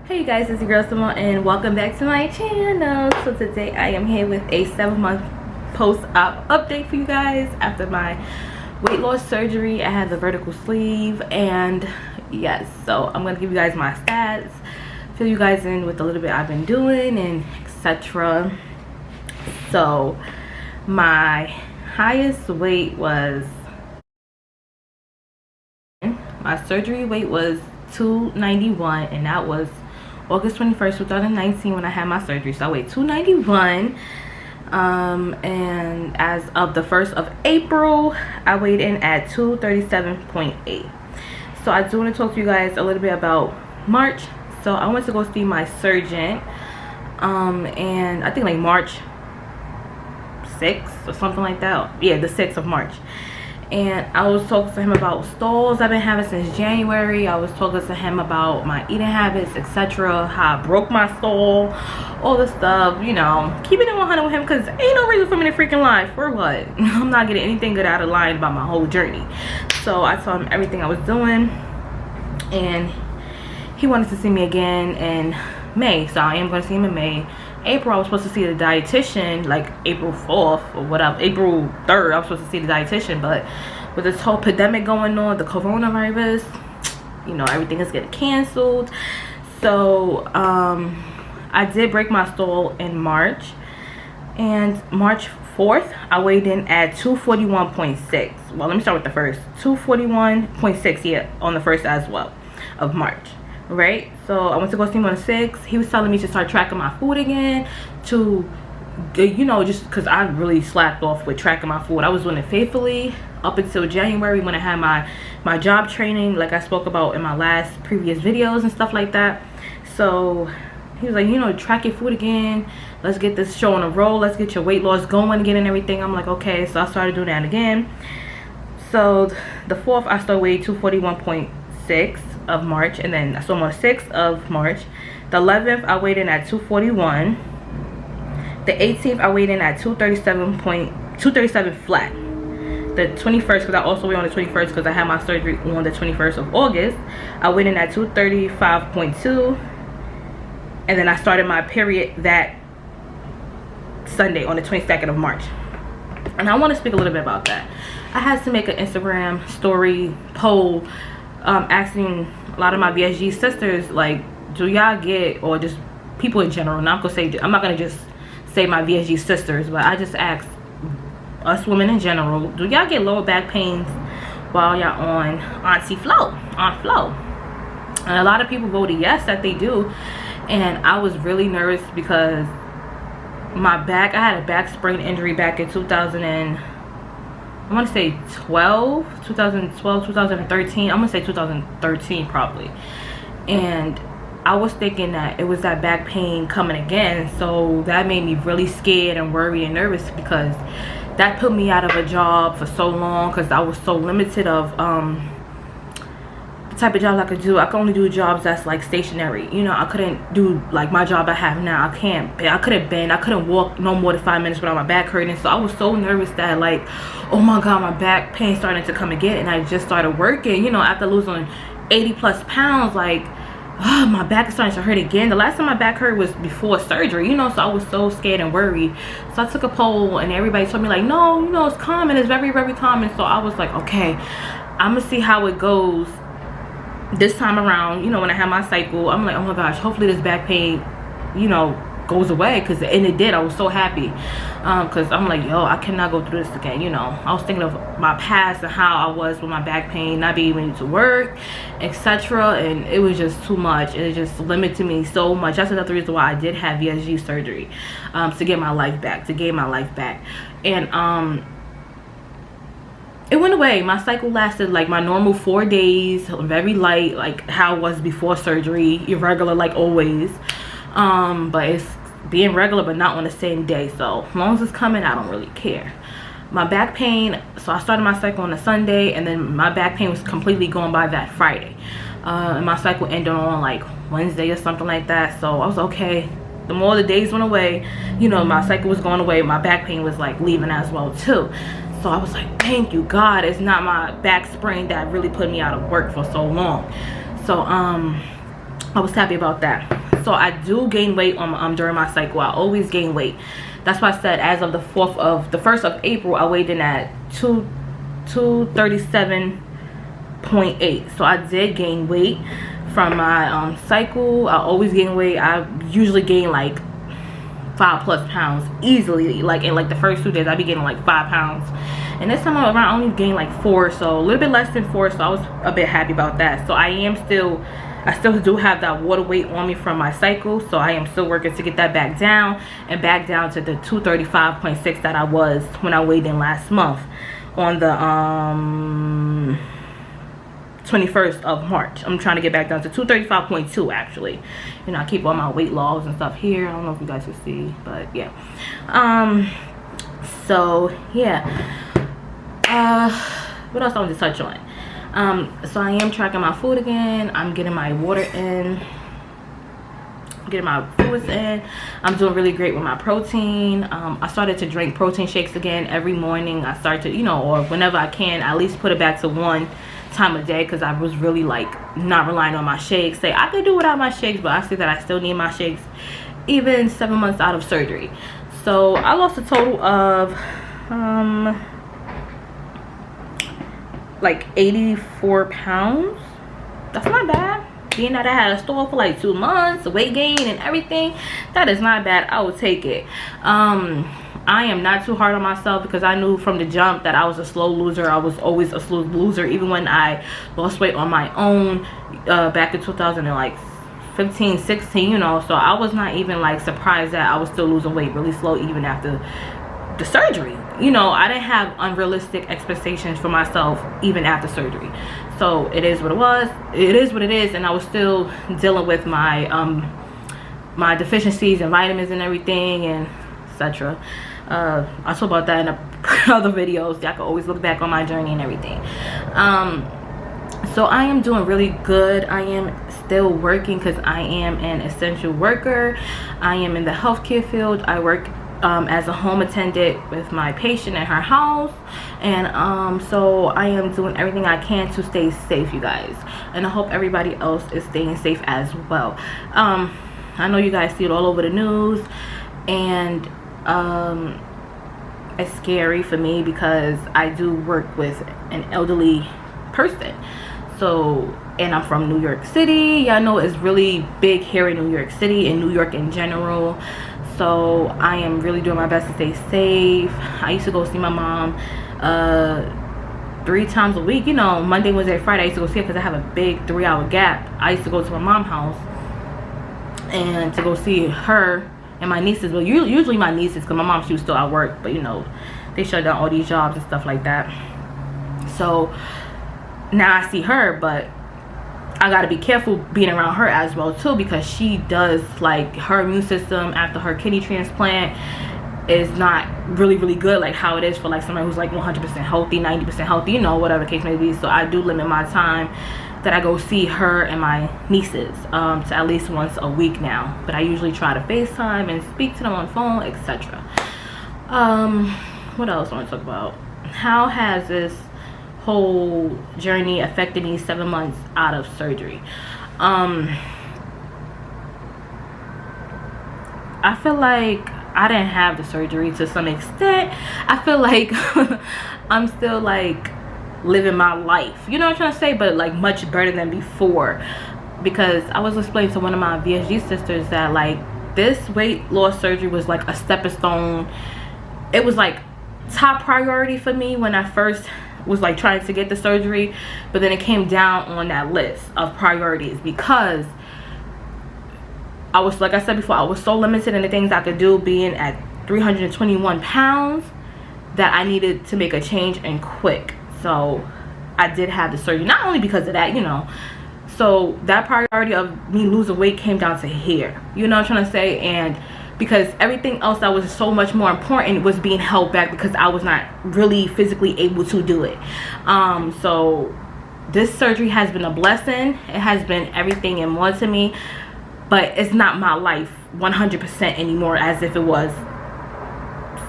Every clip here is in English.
Hey you guys, it's your girl Simone and welcome back to my channel. So today I am here with a 7-month post-op update for you guys after my weight loss surgery. I had the vertical sleeve, and yes, so I'm gonna give you guys my stats, fill you guys in with a little bit I've been doing and etc. So my highest weight was, my surgery weight was 291, and that was August 21st, 2019 when I had my surgery. So I weighed 291. And as of the 1st of April, I weighed in at 237.8. So I do want to talk to you guys a little bit about March. So I went to go see my surgeon, and I think like March 6th or something like that. Yeah, the 6th of March. And I was talking to him about stalls I've been having since January. I was talking to him about my eating habits, etc. How I broke my stall, all the stuff, you know, keeping it 100 with him, because ain't no reason for me to freaking lie. For what? I'm not getting anything good out of lying about my whole journey. So I told him everything I was doing, and he wanted to see me again in May. So I am going to see him in May. April I was supposed to see the dietitian, like April 4th or whatever, April 3rd I was supposed to see the dietitian, but with this whole pandemic going on, the coronavirus, you know, everything is getting canceled. So I did break my stall in March, and March 4th I weighed in at 241.6. well, let me start with the first. 241.6, yeah, on the 1st as well of March. Right, so I went to go see him on the 6th. He was telling me to start tracking my food again, to, you know, just because I really slacked off with tracking my food. I was doing it faithfully up until January when I had my job training, like I spoke about in my last previous videos and stuff like that. So he was like, you know, track your food again, let's get this show on a roll, let's get your weight loss going again and everything. I'm like, okay. So I started doing that again. So the 4th I still weighed 241.6 of March, and then so on the 6th of March, the 11th I weighed in at 241, the 18th I weighed in at 237 flat, the 21st, because I also weighed on the 21st because I had my surgery on the 21st of August, I weighed in at 235.2, and then I started my period that Sunday on the 22nd of March. And I want to speak a little bit about that. I had to make an Instagram story poll, asking a lot of my VSG sisters, like, do y'all get, or just people in general, I'm not gonna just say my VSG sisters, but I just asked us women in general, do y'all get lower back pains while y'all on flow? And a lot of people voted yes, that they do. And I was really nervous because my back, I had a back sprain injury back in 2013. I'm gonna say 2013 probably. And I was thinking that it was that back pain coming again, so that made me really scared and worried and nervous, because that put me out of a job for so long, because I was so limited of the type of jobs I could do. I could only do jobs that's like stationary, you know. I couldn't do like my job I have now. I couldn't bend, I couldn't walk no more than 5 minutes without my back hurting. So I was so nervous that, like, oh my god, my back pain starting to come again. And I just started working, you know, after losing 80+ pounds, like, oh, my back is starting to hurt again. The last time my back hurt was before surgery, you know. So I was so scared and worried. So I took a poll, and everybody told me, like, no, you know, it's common, it's very, very common. So I was like, okay, I'm gonna see how it goes this time around. You know, when I had my cycle, I'm like, oh my gosh, hopefully this back pain, you know, goes away. And it did. I was so happy, because I'm like, yo, I cannot go through this again. You know, I was thinking of my past and how I was with my back pain, not being able to work, etc. And it was just too much. It just limited me so much. That's another reason why I did have VSG surgery, to get my life back, to gain my life back. And it went away. My cycle lasted like my normal 4 days, very light, like how it was before surgery, irregular like always. But it's being regular but not on the same day. So as long as it's coming, I don't really care. My back pain, so I started my cycle on a Sunday, and then my back pain was completely gone by that Friday. And my cycle ended on like Wednesday or something like that. So I was okay. The more the days went away, you know, my cycle was going away, my back pain was like leaving as well too. So I was like, thank you God, it's not my back sprain that really put me out of work for so long. So I was happy about that. So I do gain weight on during my cycle. I always gain weight. That's why I said as of the 1st of April, I weighed in at 237.8. So I did gain weight from my cycle. I always gain weight. I usually gain like 5+ pounds easily. Like in like the first 2 days, I be getting like 5 pounds. And this time around, I only gained like 4, so a little bit less than 4. So I was a bit happy about that. So I still do have that water weight on me from my cycle. So I am still working to get that back down and back down to the 235.6 that I was when I weighed in last month on the 21st of March. I'm trying to get back down to 235.2 actually. You know, I keep all my weight logs and stuff here. I don't know if you guys can see, but yeah. So yeah. What else I want to touch on? So I am tracking my food again. I'm getting my water in, getting my fluids in. I'm doing really great with my protein. I started to drink protein shakes again every morning. I start to, you know, or whenever I can, at least put it back to 1 time a day, because I was really like not relying on my shakes. Say I could do without my shakes, but I see that I still need my shakes even 7 months out of surgery. So I lost a total of like 84 pounds. That's not bad. Being that I had a store for like 2 months, weight gain and everything, that is not bad. I will take it. I am not too hard on myself, because I knew from the jump that I was a slow loser. I was always a slow loser, even when I lost weight on my own back in 2015, 16, you know. So I was not even like surprised that I was still losing weight really slow even after the surgery. You know, I didn't have unrealistic expectations for myself even after surgery. So it is what it was. It is what it is. And I was still dealing with my my deficiencies and vitamins and everything and etc. I talk about that in other videos. Y'all can always look back on my journey and everything. So I am doing really good. I am still working because I am an essential worker. I am in the healthcare field. I work as a home attendant with my patient at her house, and so I am doing everything I can to stay safe, you guys, and I hope everybody else is staying safe as well. I know you guys see it all over the news, and it's scary for me because I do work with an elderly person. So, and I'm from New York City. Y'all know it's really big here in New York City and New York in general. So I am really doing my best to stay safe. I used to go see my mom 3 times a week. You know, Monday, Wednesday, Friday, I used to go see her because I have a big 3-hour gap. I used to go to my mom's house and to go see her and my nieces. Well, usually my nieces, because my mom, she was still at work, but you know, they shut down all these jobs and stuff like that. So now I see her, but I gotta be careful being around her as well too, because she does, like, her immune system after her kidney transplant is not really good like how it is for like somebody who's like 100% healthy, 90% healthy, you know, whatever the case may be. So I do limit my time that I go see her and my nieces to at least once a week now, but I usually try to FaceTime and speak to them on phone, etc. What else I want to talk about? How has this whole journey affected me 7 months out of surgery? I feel like I didn't have the surgery to some extent. I feel like I'm still like living my life, you know what I'm trying to say, but like much better than before, because I was explaining to one of my VSG sisters that like this weight loss surgery was like a stepping stone. It was like top priority for me when I first was like trying to get the surgery, but then it came down on that list of priorities because I was, like I said before, I was so limited in the things I could do, being at 321 pounds, that I needed to make a change and quick. So I did have the surgery, not only because of that, you know. So that priority of me losing weight came down to here, you know what I'm trying to say, and because everything else that was so much more important was being held back because I was not really physically able to do it. So this surgery has been a blessing. It has been everything and more to me, but it's not my life 100% anymore as if it was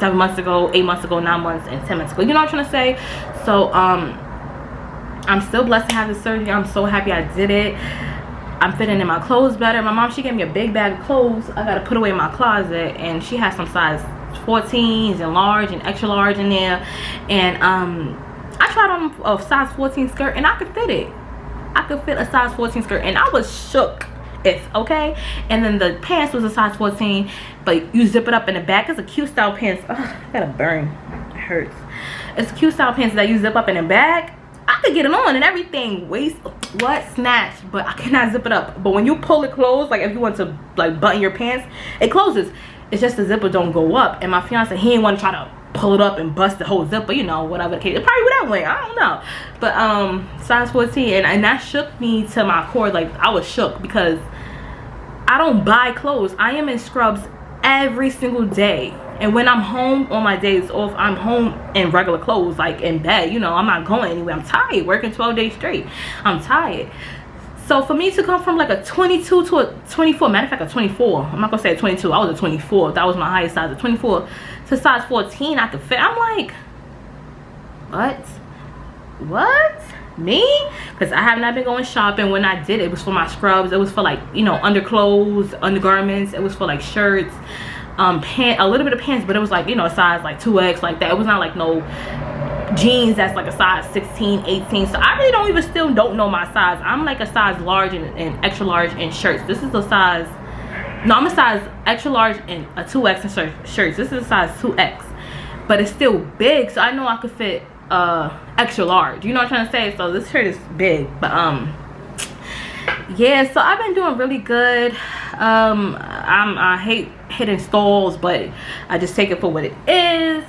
7 months ago, 8 months ago, 9 months, and 10 months ago. You know what I'm trying to say? So I'm still blessed to have this surgery. I'm so happy I did it. I'm fitting in my clothes better. My mom, she gave me a big bag of clothes I gotta put away in my closet, and she has some size 14s and large and extra large in there. And I tried on a size 14 skirt and I could fit it. I could fit a size 14 skirt, and I was shook. Okay. And then the pants was a size 14, but you zip it up in the back. It's a cute style pants. Ugh, I got a burn. It hurts. It's cute style pants that you zip up in the back. I could get it on and everything. Waist, what, snatched, but I cannot zip it up. But when you pull it closed, like if you want to like button your pants, it closes. It's just the zipper don't go up. And my fiance, he didn't want to try to pull it up and bust the whole zipper, you know, whatever the case. It probably would that way, I don't know. But size 14, and that shook me to my core. Like, I was shook because I don't buy clothes. I am in scrubs every single day, and when I'm home on my days off, I'm home in regular clothes, like in bed, you know. I'm not going anywhere. I'm tired, working 12 days straight. I'm tired. So for me to come from like a 22 to a 24, matter of fact a 24, I'm not gonna say a 22, I was a 24, that was my highest size, a 24 to size 14 I could fit. I'm like, what me? Because I have not been going shopping. When I did, it was for my scrubs. It was for like, you know, underclothes, undergarments. It was for like shirts, pants, a little bit of pants, but it was like, you know, a size like 2X, like that. It was not like no jeans that's like a size 16, 18. So I really don't know my size. I'm like a size large and extra large in shirts. This is a size, no, I'm a size extra large and a 2X in shirts. This is a size 2X, but it's still big, so I know I could fit extra large, you know what I'm trying to say. So this shirt is big, but yeah, so I've been doing really good. I hate hitting stalls, but I just take it for what it is.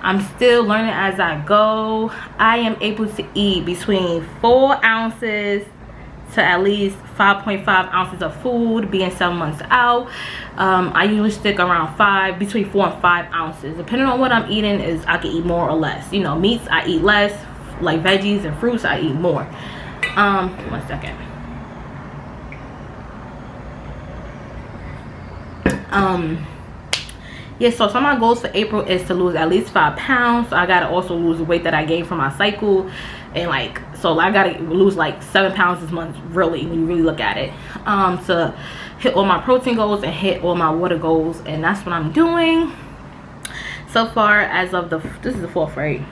I'm still learning as I go. I am able to eat between 4 ounces to at least 5.5 ounces of food being 7 months out. I usually stick around between 4 and 5 ounces. Depending on what I'm eating, is I can eat more or less. You know, meats I eat less, like veggies and fruits I eat more. 1 second. Yeah, so some of my goals for April is to lose at least 5 pounds. So I gotta also lose the weight that I gained from my cycle, and like, so I gotta lose like 7 pounds this month, really, when you really look at it, to hit all my protein goals and hit all my water goals. And that's what I'm doing so far. As of this is the 4th, right?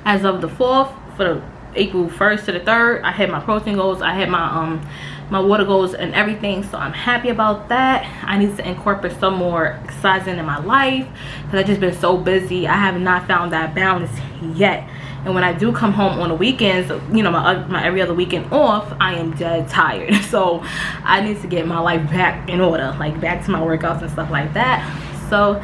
As of the 4th, for the April 1st to the 3rd, I hit my protein goals, I hit my my water goals and everything, so I'm happy about that. I need to incorporate some more exercising in my life because I've just been so busy. I have not found that balance yet, and when I do come home on the weekends, you know, my every other weekend off, I am dead tired. So I need to get my life back in order, like back to my workouts and stuff like that. So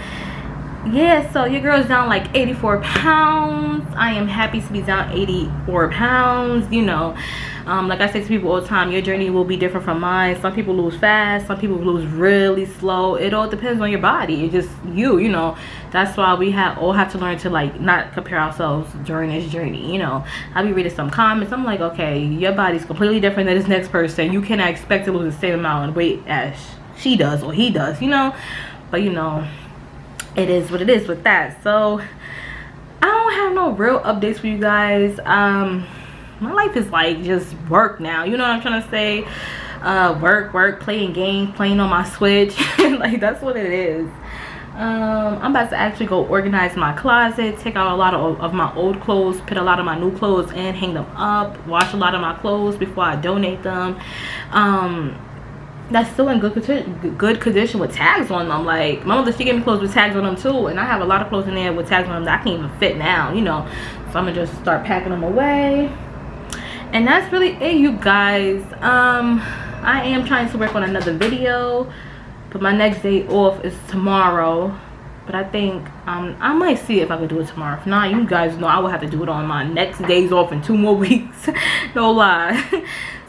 yeah, so your girl's down like 84 pounds. I am happy to be down 84 pounds, you know. Like I say to people all the time, your journey will be different from mine. Some people lose fast, some people lose really slow. It all depends on your body. It's just you know. That's why we all have to learn to like not compare ourselves during this journey, you know. I'll be reading some comments, I'm like, okay, your body's completely different than this next person. You cannot expect to lose the same amount of weight as she does or he does, you know. But you know, it is what it is with that. So I don't have no real updates for you guys. My life is like just work now, you know what I'm trying to say. Work, playing games, playing on my Switch. Like, that's what it is. I'm about to actually go organize my closet, take out a lot of my old clothes, put a lot of my new clothes in, hang them up, wash a lot of my clothes before I donate them. That's still in good condition with tags on them. Like, my mother, she gave me clothes with tags on them too, and I have a lot of clothes in there with tags on them that I can't even fit now, you know. So I'm gonna just start packing them away. And that's really it, you guys. I am trying to work on another video, but my next day off is tomorrow. But I think I might see if I can do it tomorrow. If not, you guys know I will have to do it on my next days off in 2 more weeks. No lie.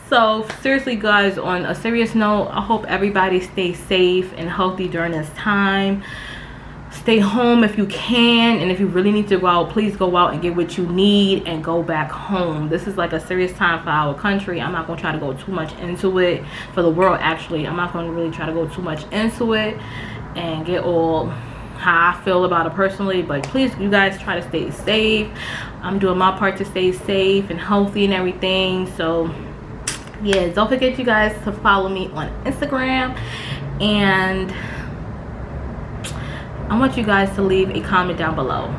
So seriously guys, on a serious note, I hope everybody stays safe and healthy during this time. Stay home if you can, and if you really need to go out, please go out and get what you need and go back home. This is like a serious time for our country. I'm not gonna try to go too much into it. For the world, actually, I'm not gonna really try to go too much into it and get all how I feel about it personally. But please, you guys, try to stay safe. I'm doing my part to stay safe and healthy and everything. So yeah, don't forget you guys to follow me on Instagram, and I want you guys to leave a comment down below.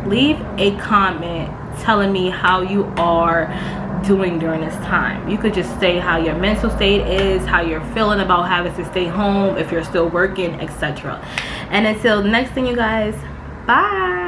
Leave a comment telling me how you are doing during this time. You could just say how your mental state is, how you're feeling about having to stay home, if you're still working, etc. And until next thing, you guys, bye.